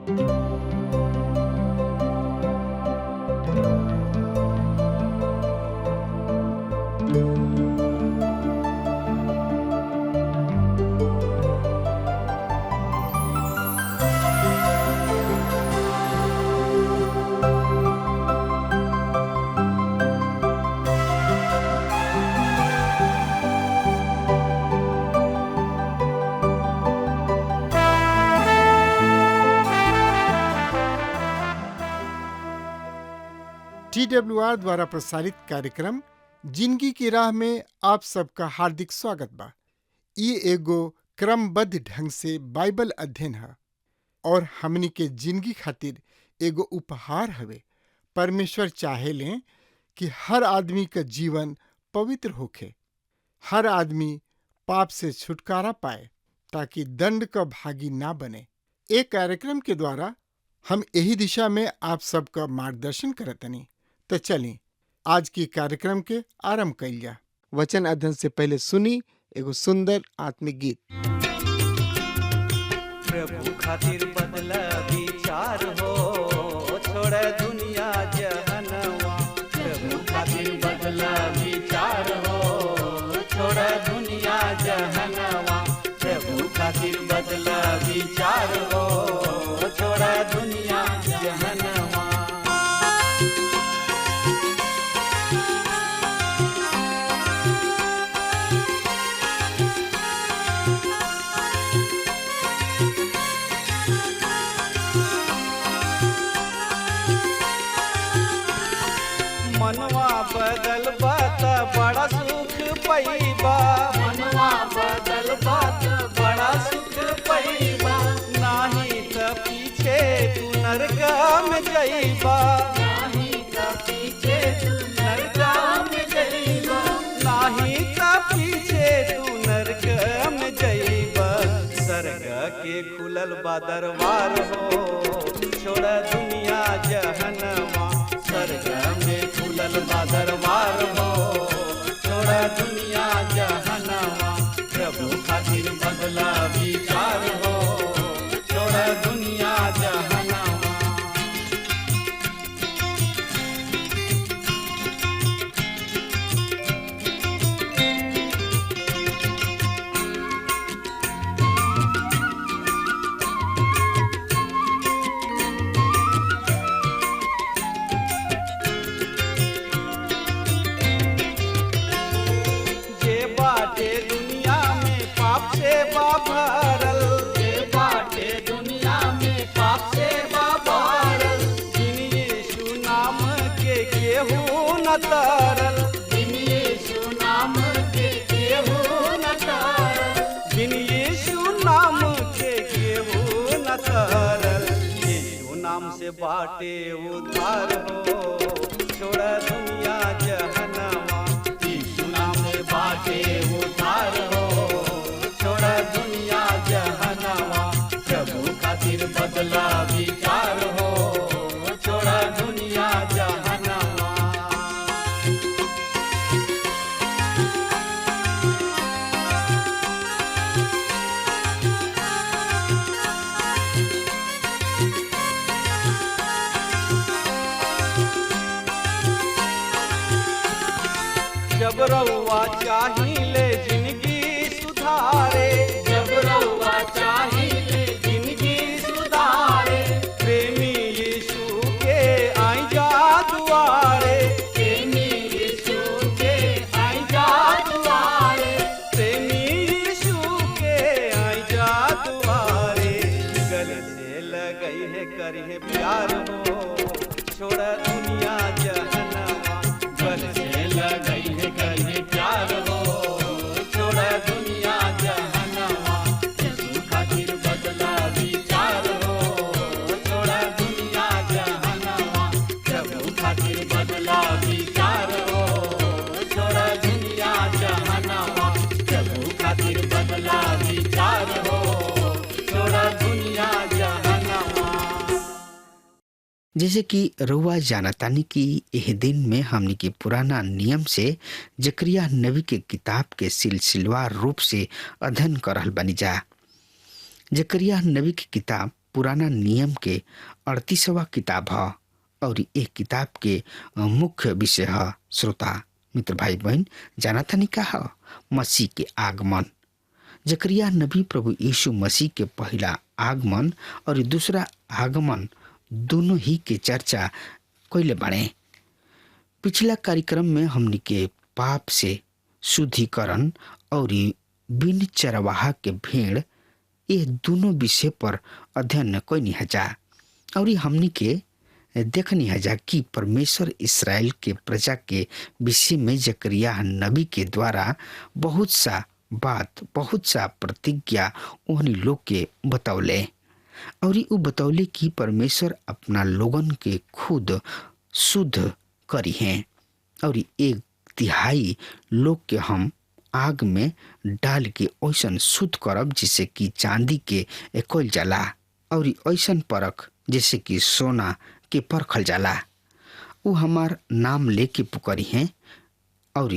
TWR द्वारा प्रसारित कार्यक्रम जिंदगी की राह में आप सबका हार्दिक स्वागत बा। ये एगो क्रमबद्ध ढंग से बाइबल अध्ययन है और हमनी के जिंदगी खातिर एगो उपहार हवे। परमेश्वर चाहे लें कि हर आदमी का जीवन पवित्र होखे, हर आदमी पाप से छुटकारा पाए ताकि दंड का भागी ना बने। एक कार्यक्रम के द्वारा हम यही दिशा में आप सबका मार्गदर्शन करतनी। तो चलिए आज की कार्यक्रम के आरंभ कइल जा। वचन अध्ययन से पहले सुनी एगो सुंदर आत्मिक गीत। प्रभु खातिर बदला विचार हो, छोड़ दुनिया जहनवा। प्रभु खातिर बदला विचार हो, छोड़ दुनिया जहनवा। प्रभु खातिर बदला विचार हो, छोड़ दुनिया जहनवा। मनवा बदल बात बड़ा सुख पैबा। मनवा बदल बात बड़ा सुख पैबा। नाही त पीछे तू नरक में जइबा। नाही त पीछे तू नरक में जइबा। नाही त पीछे तू नरक में जइबा। स्वर्ग के खुलल बा दरबार हो, छोड़ दुनिया जहनवा। स्वर्ग में खुलल बा दरबार हो, छोड़ दुनिया जहनवा। प्रभु खातिर बदला विचार हो, छोड़ दुनिया जहनवा। भरल जे बाटे दुनिया में पाप से भरल। बिन यीशु नाम के केहू न तरल। बिन यीशु नाम के केहू न तरल। बिन यीशु नाम के केहू न तरल। यीशु नाम से बाटे उद्धार हो, छोड़ दुनिया जहनवा। यीशु नाम से बाटे उद्धार हो, छोड़ दुनिया जहनवा। प्रभु खातिर बदला विचार हो, छोड़ दुनिया जहनवा। जब रउआ चाहिए जिंदगी सुधारे। जब रउआ चाहिए जिंदगी सुधारे। प्रेमी यीशु के आई जा दुआरे। प्रेमी यीशु के आई जा दुआरे। प्रेमी यीशु के आई जा दुआरे। गले से लगई है करिए प्यार हो, छोड़ दुनिया जहनवा। गले से लगई है करिए प्यार हो, छोड़ दुनिया जहनवा। यीशु खातिर बदला विचार हो, छोड़ दुनिया जहनवा। प्रभु खातिर बदला विचार हो, छोड़ दुनिया जहनवा। प्रभु खातिर बदला विचार हो, छोड़ दुनिया जहनवा। जैसे कि रउआ जानतानी कि यह दिन में हमनी के पुराना नियम से जकरिया नबी के किताब के सिलसिलेवार रूप से अध्ययन कर रहल बानी जा। जकरिया नबी की किताब पुराना नियम के 38वां किताब है और एक किताब के मुख्य विषय है। श्रोता मित्र भाई बहन, जाना था नहीं कहा मसीह के आगमन। जकरिया नबी प्रभु यीशु मसीह के पहला आगमन और दूसरा आगमन दोनों ही के चर्चा कोयले बने। पिछला कार्यक्रम में हमने के पाप से शुद्धिकरण और बिन चरवाहा के भेड़, ये दोनों विषय पर अध्ययन कोई नहीं हजा और हमने के देखनी हजा कि परमेश्वर इसराइल के प्रजा के विषय में जकरिया नबी के द्वारा बहुत सा बात, बहुत सा प्रतिज्ञा उन्हीं लोग के बतौले और उ बतौले कि परमेश्वर अपना लोगन के खुद शुद्ध करी हैं और 1/3 लोग के हम आग में डाल के ऐसन शुद्ध करब जिसे कि चांदी के कोल जाला और ऐसन परख जैसे कि सोना के परखल जाला। वो हमार नाम लेके पुकारी हैं और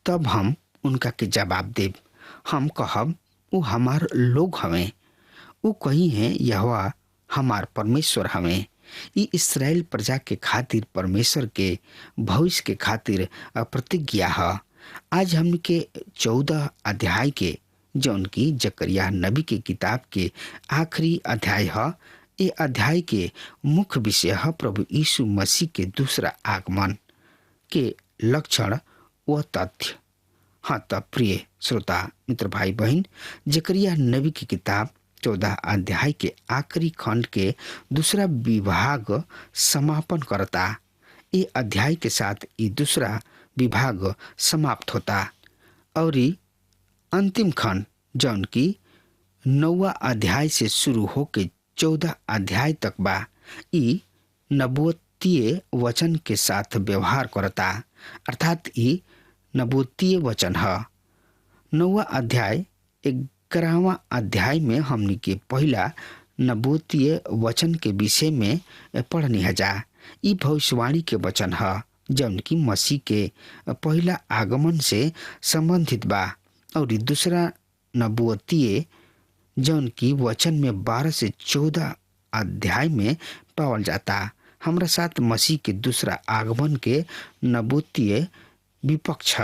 तब हम उनका के जवाब देब। हम कहब वो हमार लोग हमें, वो कही हैं यहोवा हमार परमेश्वर हमें। ये इसराइल प्रजा के खातिर परमेश्वर के भविष्य के खातिर प्रतिज्ञा है। आज हम के 14 अध्याय के जौन की जकरिया नबी के किताब के आखिरी अध्याय है, ये अध्याय के मुख्य विषय है प्रभु यीशु मसीह के दूसरा आगमन के लक्षण व तथ्य। हाँ तब प्रिय श्रोता मित्र भाई बहन, जकरिया नबी की किताब 14 अध्याय के आखिरी खंड के दूसरा विभाग समापन करता। ये अध्याय के साथ ये दूसरा विभाग समाप्त होता और अंतिम खंड जौन की 9वां अध्याय से शुरू होके 14 अध्याय तक बा, ई नबूवतीय वचन के साथ व्यवहार करता, अर्थात ई नबूवतीय वचन है। 9वां अध्याय 11वां अध्याय में हमने के पहला नबूवतीय वचन के विषय में पढ़नी हजा। ई भविष्यवाणी के वचन है जौन की मसीह के पहला आगमन से संबंधित बा और दूसरा नबूवतीय जौन की वचन में 12 से 14 अध्याय में पावल जाता। हमरा साथ मसीह के दूसरा आगमन के नबूवतीय विपक्ष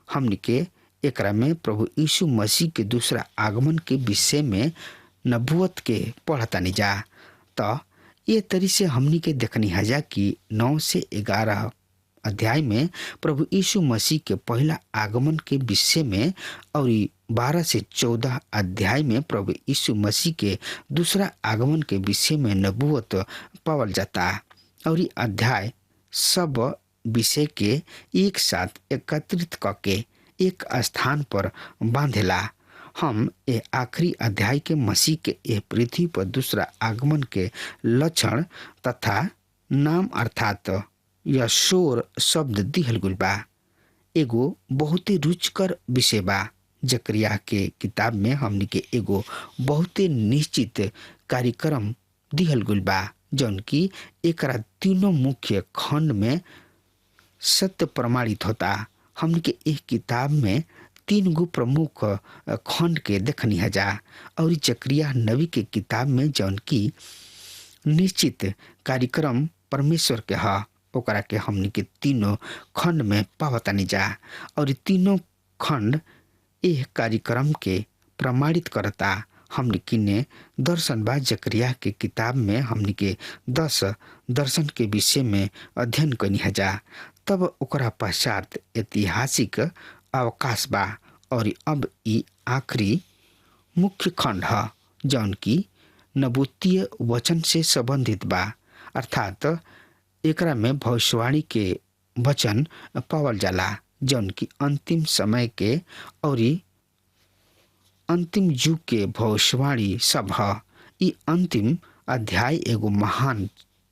हमने के एकरा में प्रभु यीशु मसीह के दूसरा आगमन के विषय में नबूवत के पढ़ता नहीं जा। तो ये तरी से हमने के देखनी हजा कि 9 से 11 अध्याय में प्रभु यीशु मसीह के पहला आगमन के विषय में और 12 से 14 अध्याय में प्रभु यीशु मसीह के दूसरा आगमन के विषय में नबूवत पावल जाता और ये अध्याय सब विषय के एक साथ एकत्रित करके एक स्थान पर बांधेला। हम ये आखिरी अध्याय के मसीह के ये पृथ्वी पर दूसरा आगमन के लक्षण तथा नाम अर्थात यशोर शब्द दिहल गुल बा। एगो बहुत ही रुचिकर विषय बा। जकरिया के किताब में हमने के एगो बहुत ही निश्चित कार्यक्रम दिहल गुल बा जौन की एकरा तीनों मुख्य खंड में सत्य प्रमाणित होता। हमने के एक किताब में 3 गो प्रमुख खंड के देखनी हजा और जकरिया नबी के किताब में जौन की निश्चित कार्यक्रम परमेश्वर के हा ओकरा के हमने के तीनों खंड में पावतानी जा और तीनों खंड एक कार्यक्रम के प्रमाणित करता। हमने किने दर्शन बा जकरिया के किताब में हमने के 10 दर्शन के विषय में अध्ययन करनी हजा। तब ओकरा पश्चात ऐतिहासिक अवकाश बा और अब ई आखिरी मुख्य खंड है जौन की नबूवतीय वचन से संबंधित बा, अर्थात एकरा में भविष्यवाणी के वचन पावल जाला जौन की अंतिम समय के और अंतिम युग के भविष्यवाणी सब है। ई अंतिम अध्याय एगो महान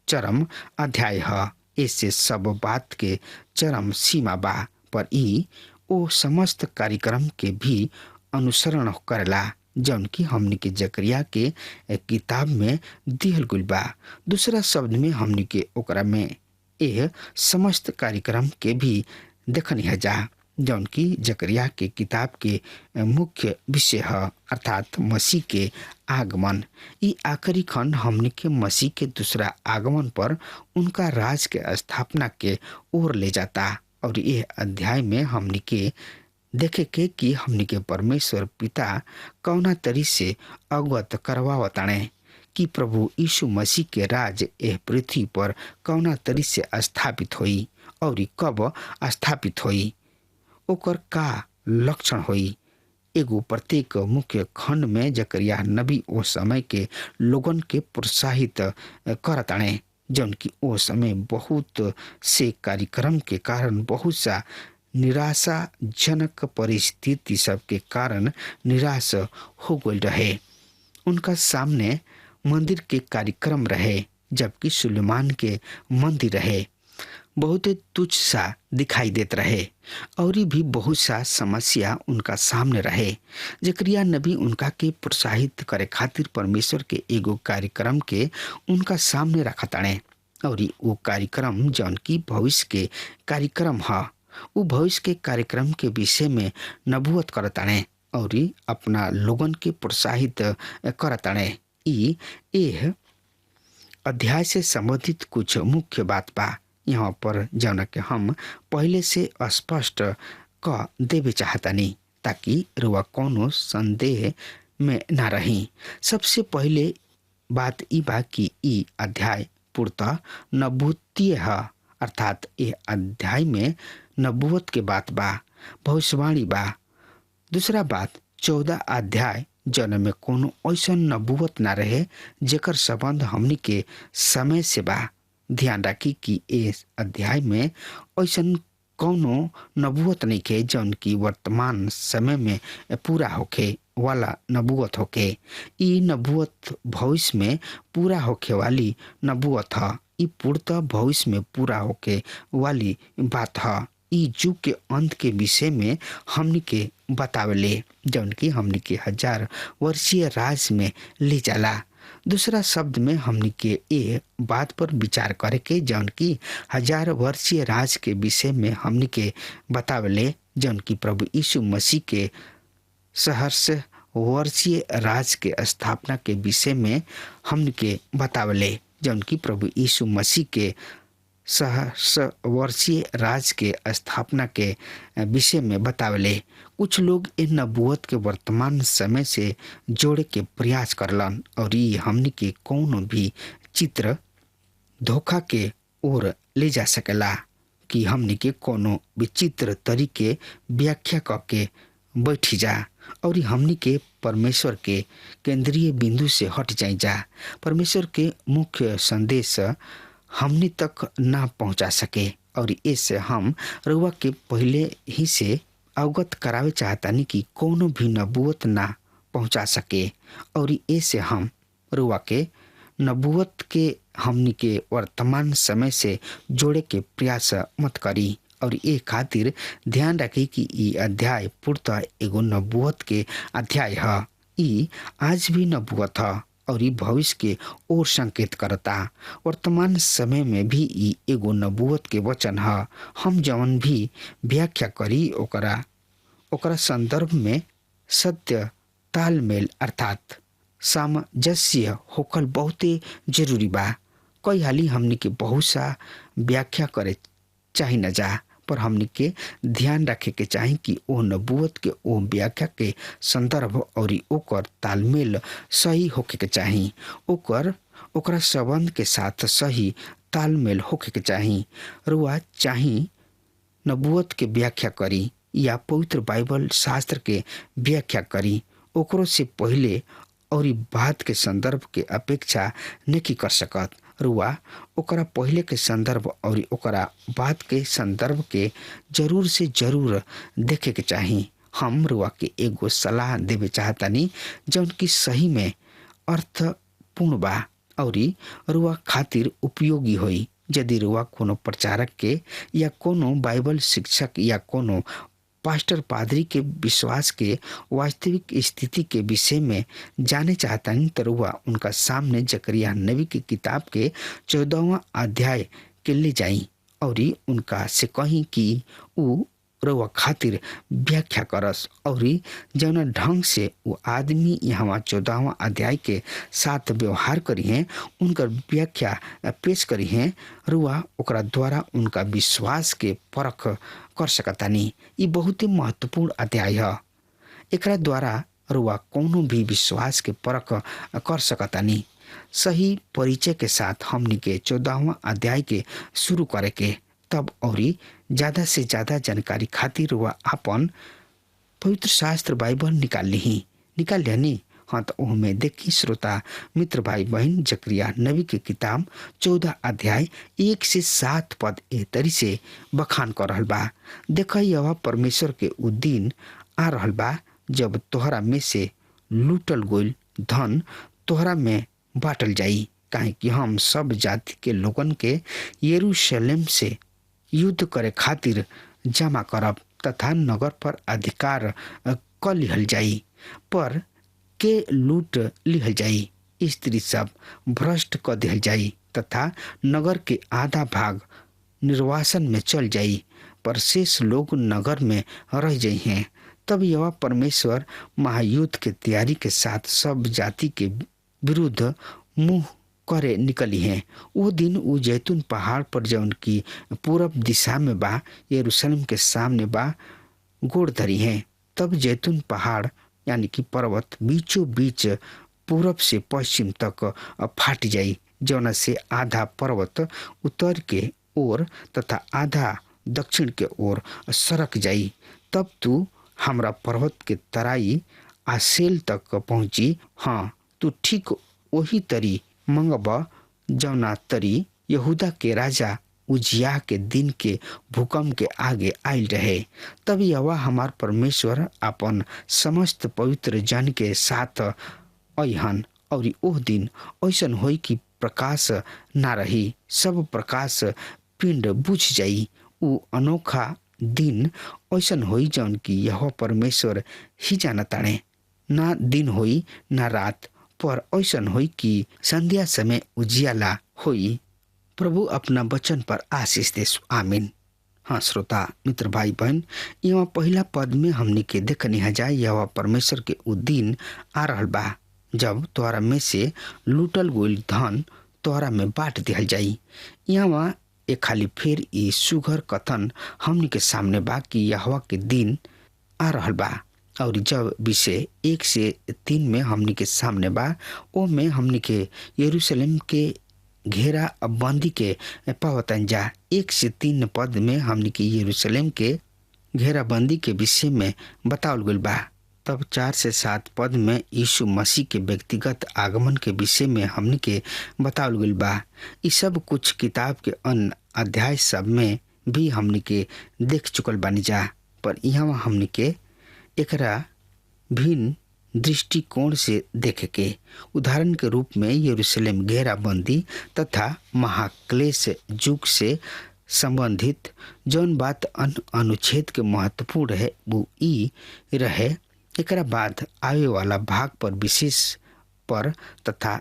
चरम अध्याय है। इससे सब बात के चरम सीमा बा, पर ई ओ समस्त कार्यक्रम के भी अनुसरण करेला जौन की हमने के जकरिया के किताब में दिहल गुल बा। दूसरा शब्द में हमने के ओकरा में यह समस्त कार्यक्रम के भी देखनी है जा। जौन की जकरिया के किताब के मुख्य विषय है, अर्थात मसीह के आगमन। ये आखिरी खंड हमने के मसीह के दूसरा आगमन पर उनका राज के स्थापना के ओर ले जाता। और यह अध्याय में हमने के देखे के कि हमने के परमेश्वर पिता कौना तरी से अवगत करवावताणे कि प्रभु यीशु मसीह के राज एह पृथ्वी पर कौना तरी से स्थापित होई और कब स्थापित होई, ओकर का लक्षण होई। एगो प्रत्येक मुख्य खंड में जकरिया नबी ओ समय के लोगन के प्रोत्साहित करताणे, जौन की ओ समय बहुत से कार्यक्रम के कारण बहुत सा निराशाजनक परिस्थिति सब के कारण निराश हो गए रहे। उनका सामने मंदिर के कार्यक्रम रहे, जबकि सुलेमान के मंदिर रहे बहुत तुच्छ सा दिखाई देत रहे और भी बहुत सा समस्या उनका सामने रहे। जकरिया नबी उनका के प्रोत्साहित करे खातिर परमेश्वर के एगो कार्यक्रम के उनका सामने रखताणे और वो कार्यक्रम जौन की भविष्य के कार्यक्रम है, वो भविष्य के कार्यक्रम के विषय में नबूवत करताणे और अपना लोगन के प्रोत्साहित करताणे। यह अध्याय से संबंधित कुछ मुख्य बात बा यहाँ पर जौन के हम पहले से स्पष्ट क देवे चाहतानी ताकि रुआ कोनो संदेह में न रही। सबसे पहले बात ई बा कि ई अध्याय पूर्णतः नबूवतीय है, अर्थात ये अध्याय में नबूवत के बात बा, भविष्यवाणी बा। दूसरा बात 14 अध्याय जौन में कोनो ऐसा नबूवत ना रहे जेकर संबंध हमनी के समय से बा। ध्यान रखी कि इस अध्याय में ऐसा कौनो नबूवत नहीं के जौन की वर्तमान समय में पूरा होके वाला नबूवत होके। ई नबूवत भविष्य में पूरा होके वाली नबूवत है। ई पूर्णतः भविष्य में पूरा होके वाली बात है। ई युग के अंत के विषय में हमनी के बतावले जौन की हमनी के 1000 वर्षीय राज में ले जाला। दूसरा शब्द में हमनी के ये बात पर विचार करे के जौन की 1000 वर्षीय राज के विषय में हमनी के बतावले जौन की प्रभु यीशु मसीह के सहर्ष वर्षीय राज के स्थापना के विषय में हमनी के बतावले जौन की प्रभु यीशु मसीह के सहस्र वर्षीय राज के स्थापना के विषय में बतावले। कुछ लोग इन नबूवत के वर्तमान समय से जोड़े के प्रयास करलन और ये हमनी के कोनो भी चित्र धोखा के ओर ले जा सकेला कि हमनी के कोनो विचित्र तरीके व्याख्या करके बैठी जा और हमनी के परमेश्वर के केंद्रीय बिंदु से हट जाई जा। परमेश्वर के मुख्य संदेश हमनी तक ना पहुंचा सके और इससे हम रुआ के पहले ही से अवगत करावे चाहतानी कि कोनो भी नबूवत ना पहुंचा सके और इससे हम रुआ के नबूवत के हमनी के वर्तमान समय से जोड़े के प्रयास मत करी। और ये खातिर ध्यान रखी कि ये अध्याय पूर्णतः एगो नबूवत के अध्याय है। ये आज भी नबूवत है और ये भविष्य के ओर संकेत करता। वर्तमान समय में भी ये एगो नबूवत के वचन है। हम जवन भी व्याख्या करी ओकरा संदर्भ में सत्य तालमेल अर्थात सामंजस्य होकल बहुते जरूरी बा। कई हाली हमनी के बहुत सा व्याख्या करे चाही न जा, पर हमनी के ध्यान रखे के चाही कि ओ नबूवत के ओ व्याख्या के संदर्भ और ओकर तालमेल सही होके के चाही, ओकरा संबंध के साथ सही तालमेल होके के चाही। रुआ चाही नबूवत के व्याख्या करी या पवित्र बाइबल शास्त्र के व्याख्या करी, ओकरो से पहले और बाद के संदर्भ के अपेक्षा नहीं कर सकत। रुआ ओकरा पहले के संदर्भ और ओकरा बाद के संदर्भ के जरूर से जरूर देखे के चाही। हम रुआ के एगो सलाह देवे चाहतानी जौन की सही में अर्थपूर्ण बा और रुआ खातिर उपयोगी होई। यदि रुआ कोनो प्रचारक के या कोनो बाइबल शिक्षक या कोनो पास्टर पादरी के विश्वास के वास्तविक स्थिति के विषय में जाने चाहतानी तो रुआ उनका सामने जकरिया नबी की किताब के 14वां अध्याय के ले जाई और उनका से कहीं कि ऊ रउआ खातिर व्याख्या करस और जौना ढंग से वो आदमी यहाँ 14वां अध्याय के साथ व्यवहार करी हैं उनकर व्याख्या पेश करी हैं रउआ ओकरा द्वारा उनका विश्वास के परख कर सकतानी। ये बहुत ही महत्वपूर्ण अध्याय है। एकरा द्वारा रुआ कोनो भी विश्वास के परख कर सकतानी। सही परिचय के साथ हमनी के 14वां अध्याय के शुरू करे के तब और ज्यादा से ज्यादा जानकारी खातिर रुआ अपन पवित्र शास्त्र बाइबल निकाल लिहनी। हाँ तो उनमें देखी श्रोता मित्र भाई बहन जकरिया नबी के किताब 14 अध्याय 1 से 7 पद ए तरी से बखान कर रहल बा। देख यह परमेश्वर के उ दिन आ रहल बा जब तोहरा में से लूटल गोल धन तोहरा में बाटल जाई, काहे कि हम सब जाति के लोगन के यरूशलेम से युद्ध करे खातिर जमा करब तथा नगर पर अधिकार क लिहल जाई। पर के लूट लिहल जाई, स्त्री सब भ्रष्ट क दिहल जाई तथा नगर के आधा भाग निर्वासन में चल जाई, पर शेष लोग नगर में रह जाई हैं। तब यह परमेश्वर महायुद्ध के तैयारी के साथ सब जाति के विरुद्ध मुंह करे निकली हैं। वो दिन वो जैतून पहाड़ पर जौन की पूरब दिशा में बा यरूशलेम के सामने बा गोड़ धरी हैं। तब जैतून पहाड़ यानी कि पर्वत बीचों बीच पूरब से पश्चिम तक फाट जाई, जौना से आधा पर्वत उत्तर के ओर तथा आधा दक्षिण के ओर सरक जाई। तब तू हमरा पर्वत के तराई आसेल तक पहुंची। हाँ, तू ठीक वही तरी मंगब जौना तरी यहूदा के राजा उजिया के दिन के भूकंप के आगे आयल रहे। तब यहोवा हमार परमेश्वर अपन समस्त पवित्र जन के साथ अहन और ओह दिन ऐसन होई कि प्रकाश ना रही, सब प्रकाश पिंड बुझ जाई। उ अनोखा दिन ऐसन होई जौन कि यहोवा परमेश्वर ही जानताणे। ना दिन होई ना रात, पर ऐसन होई कि संध्या समय उजियाला होई। प्रभु अपना वचन पर आशीष दे, आमीन। हाँ श्रोता मित्र भाई बहन, यहाँ पहला पद में हमने के देखनी है जाए यह परमेश्वर के उ दिन आ रहल बा जब तोहरा में से लूटल गोल धन तोहरा में बांट दिहल जाई। यहाँ एक खाली फिर ये सुघर कथन हमने के सामने बा कि यहोवा के दिन आ रहल बा। और जब विषय 1 से 3 में हमने के सामने बा ओ में हमने के यरूशलेम के घेरा बंदी के पावतन जा। 1 से 3 पद में हमने के यरूशलेम के घेराबंदी के विषय में बतावल गइल बा। तब 4 से 7 पद में यीशु मसीह के व्यक्तिगत आगमन के विषय में हमने के बतावल गइल बा। ये सब कुछ किताब के अन्य अध्याय सब में भी हमने के देख चुकल बानी जा, पर यहाँ हमने के एकरा भिन्न दृष्टिकोण से देखे के। उदाहरण के रूप में यरूशलेम घेराबंदी तथा महाक्लेश युग से संबंधित जौन बात अनुच्छेद के महत्वपूर्ण है वो ई रहे। एकरा बाद आवे वाला भाग पर विशेष पर तथा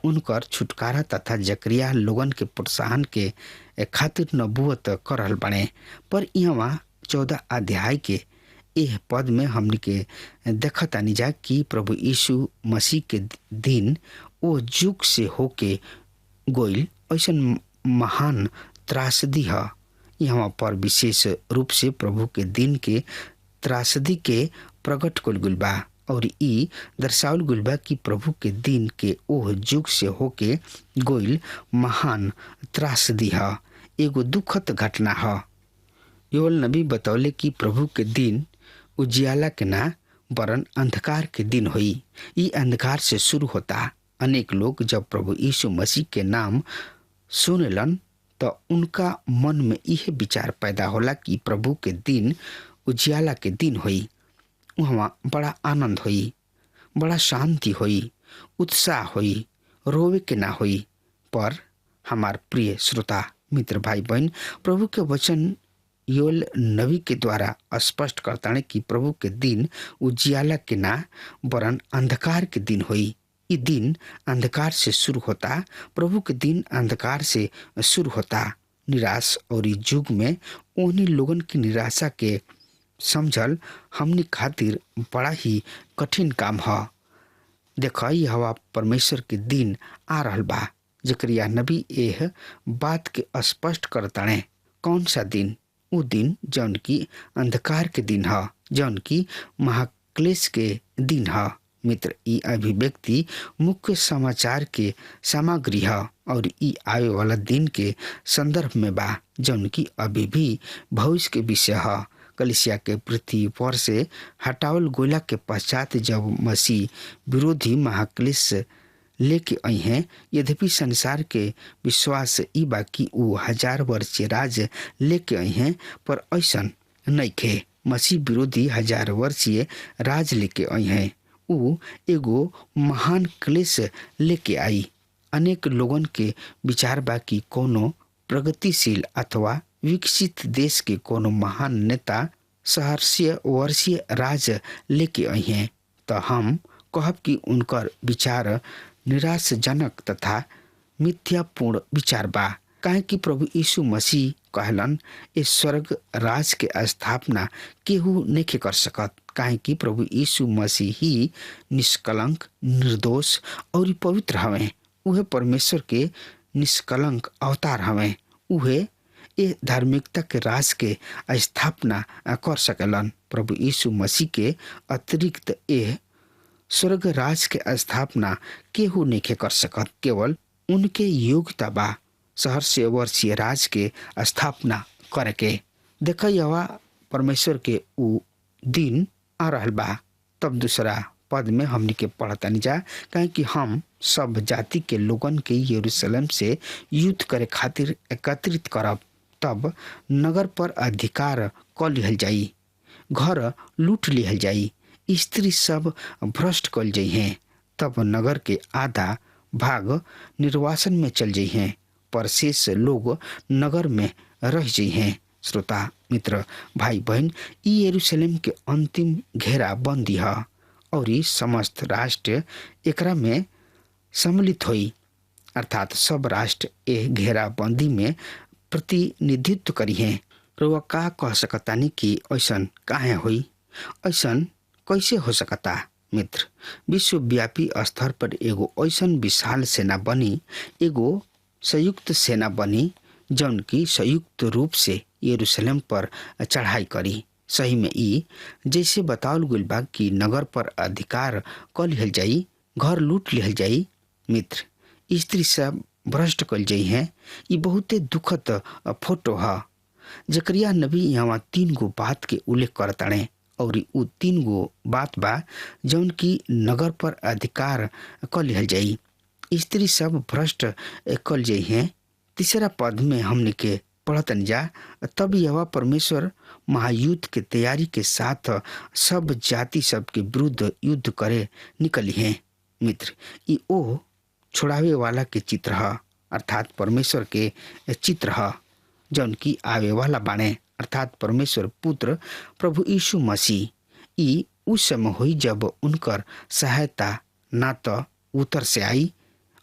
उनकर छुटकारा तथा जकरिया लोगन के प्रोत्साहन के खातिर नबूवत कर रहल बने। पर यहाँ 14 अध्याय के एह पद में हमने के देखतानी जा कि प्रभु यीशु मसीह के दिन वो युग से होके गोइल ऐसन महान त्रासदी है। यहाँ पर विशेष रूप से प्रभु के दिन के त्रासदी के प्रकट कल गुल बा और ई दर्शावल गुल बा कि प्रभु के दिन के ओह युग से होके गोइल महान त्रासदी है, एगो दुखद घटना है। योएल नबी बतौले कि प्रभु के दिन उजियाला के ना वरन अंधकार के दिन हुई। ये अंधकार से शुरू होता। अनेक लोग जब प्रभु यीशु मसीह के नाम सुनेलन तो उनका मन में यह विचार पैदा होला कि प्रभु के दिन उजियाला के दिन हुई। वहाँ बड़ा आनंद हुई, बड़ा शांति हुई, उत्साह हुई, रोवे के ना हुई। पर हमार प्रिय श्रोता मित्र भाई बहन, प्रभु के वचन योएल नबी के द्वारा स्पष्ट करता है कि प्रभु के दिन उजियाला के ना वरन अंधकार के दिन हुई। ये दिन अंधकार से शुरू होता। प्रभु के दिन अंधकार से शुरू होता। निराश और युग में उन्हीं लोगन की निराशा के समझल हमनी खातिर बड़ा ही कठिन काम ह। देख हवा परमेश्वर के दिन आ रहल बा। जकरिया नबी एह बात के स्पष्ट करताणे। कौन सा दिन? उ दिन जौन की अंधकार के दिन ह, जौन की महाक्लेश के दिन ह। मित्र, ई अभिव्यक्ति मुख्य समाचार के सामग्री है और ई आवे वाला दिन के संदर्भ में बा, जौन की अभी भी भविष्य के विषय है। कलिसिया के पृथ्वी पर से हटावल गोला के पश्चात जब मसीह विरोधी महाक्लेश लेके आई हैं, यद्यपि संसार के विश्वास ई बा कि उ 1000 वर्षीय राज लेके आई हैं, पर ऐसा नइखे। मसीह विरोधी 1000 वर्षीय राज लेके आई हैं। उ एगो महान क्लेश लेके आई। अनेक लोगन के विचार बा कि कोनो प्रगतिशील अथवा विकसित देश के कोनो महान नेता 100 वर्षीय राज लेके आई हैं। तो हम कहब कि उनकर विचार निराशजनक तथा मिथ्यापूर्ण विचार बा। काहे कि प्रभु यीशु मसीह कहलन, इस स्वर्ग राज के स्थापना केहू नहीं कर सकत। काहे कि प्रभु यीशु मसीह ही निष्कलंक, निर्दोष और पवित्र हवे। उहे परमेश्वर के निष्कलंक अवतार हवे। उहे ये धार्मिकता के राज के स्थापना कर सकलन। प्रभु यीशु मसीह के अतिरिक्त ये स्वर्ग राज के स्थापना केहू नहीं कर सकत। केवल उनके योग्यता बा 100 वर्षीय राज के स्थापना करके। देख यवा परमेश्वर के उ दिन आ रहल बा। तब दूसरा पद में हमनी के पढ़तनी जा, कहे कि हम सब जाति के लोगन के यरूशलेम से युद्ध करे खातिर एकत्रित करब। तब नगर पर अधिकार क लिहल जाई, घर लूट लिहल जाई, स्त्री सब भ्रष्ट कल जाइ हैं। तब नगर के आधा भाग निर्वासन में चल जाइ हैं, पर शेष लोग नगर में रह जाइ हैं। श्रोता मित्र भाई बहन, ई यरूशलेम के अंतिम घेरा बंदी है और ई समस्त राष्ट्र एकरा में सम्मिलित हुई, अर्थात सब राष्ट्र ए घेरा बंदी में प्रतिनिधित्व करी हैं। रउआ का कह सकतानी कि ऐसन काहे हुई? ऐसन कैसे हो सकता? मित्र, विश्वव्यापी स्तर पर एगो ऐसन विशाल सेना बनी, एगो संयुक्त सेना बनी, जौन की संयुक्त रूप से यरूशलेम पर चढ़ाई करी। सही में ई जैसे बतावल गइल बा कि नगर पर अधिकार क लिहल जाई, घर लूट लिहल जाई। मित्र, स्त्री सब भ्रष्ट कल जाई हैं। ये बहुते दुखद फोटो है। जकरिया नबी यहाँ 3 गो बात के उल्लेख करताड़े और उ 3 गो बात बा जौन की नगर पर अधिकार क लिहल जाई, स्त्री सब भ्रष्ट कल जाई हैं। तीसरा पद में हमने के पढ़तन जा, तब यहोवा परमेश्वर महायुद्ध के तैयारी के साथ सब जाति सब के विरुद्ध युद्ध करे निकली हैं। मित्र, ये ओ छुड़ावे वाला के चित्र है, अर्थात परमेश्वर के चित्र है, जौन की आवे वाला बाणे, अर्थात परमेश्वर पुत्र प्रभु यीशु मसीह। ई उस समय हुई जब उनकर सहायता ना तो उत्तर से आई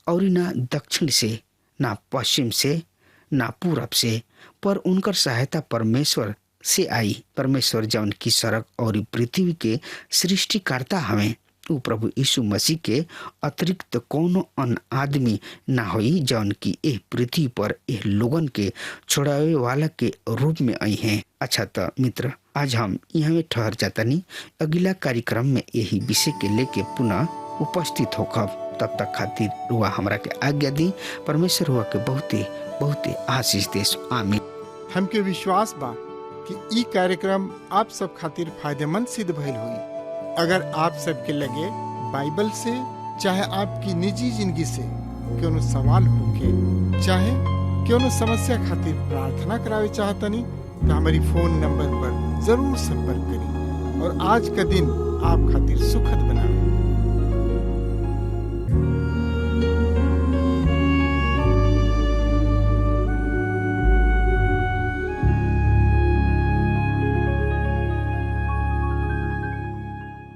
और ना दक्षिण से, ना पश्चिम से, ना पूरब से, पर उनकर सहायता परमेश्वर से आई। परमेश्वर जौन की सड़क और पृथ्वी के सृष्टिकर्ता हमें, उ प्रभु यीशु मसीह के अतिरिक्त कोनो अन्य आदमी ना होई जौन की एह पृथ्वी पर एह लोगन के छोड़ावे वाला के रूप में आई हैं। अच्छा तो मित्र, आज हम यहाँ में ठहर जातनी। अगला कार्यक्रम में यही विषय के लेके पुनः उपस्थित होखब। तब तक खातिर रुआ हमरा के आज्ञा दी। परमेश्वर हुआ के बहुते बहुते आशीष देश। आमीन। हमके विश्वास बा कि ई कार्यक्रम आप सब खातिर फायदेमंद सिद्ध भइल हुई। अगर आप सबके लगे बाइबल से चाहे आपकी निजी जिंदगी से कोनो सवाल होके, चाहे कोनो समस्या खातिर प्रार्थना करावे चाहतनी, तो हमारी फोन नंबर पर जरूर संपर्क करें और आज का दिन आप खातिर सुखद बनावे।